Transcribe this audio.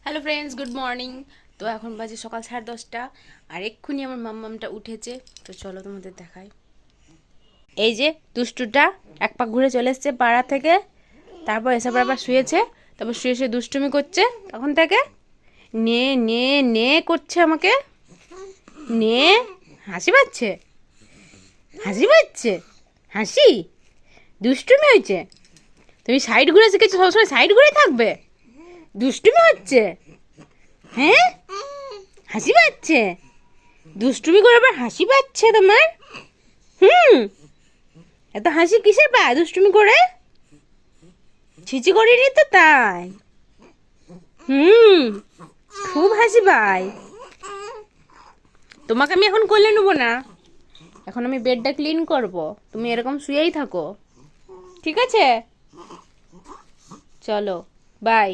Hello friends, good morning. তো এখন বাজে সকাল 10:30 আর এক্ষুনি আমার মাম্মামটা উঠেছে। তো চলো তোমাদের দেখাই। এই যে দুষ্টুটা এক পাক ঘুরে চলে এসছে পাড়া থেকে, তারপর এসে আবার শুয়েছে, তারপর শুয়ে শুয়ে দুষ্টুমি করছে তখন থেকে নে নে নে করছে আমাকে। নে হাসি পাচ্ছে, হাসি পাচ্ছে, হাসি দুষ্টুমি হয়েছে। তুমি সাইড ঘুরে শিখেছো, সবসময় সাইড ঘুরে থাকবে, দুষ্টুমি হচ্ছে। হ্যাঁ, হাসি পাচ্ছে, দুষ্টুমি করে আবার হাসি পাচ্ছে তোমার। এত হাসি কিসের পায় দুষ্টুমি করে? ছিচি করিনি তো তাই। হুম খুব হাসি পায়। তোমাকে আমি এখন কোলে নেবো না, এখন আমি বেডটা ক্লিন করব, তুমি এরকম শুয়েই থাকো, ঠিক আছে? চলো, বাই।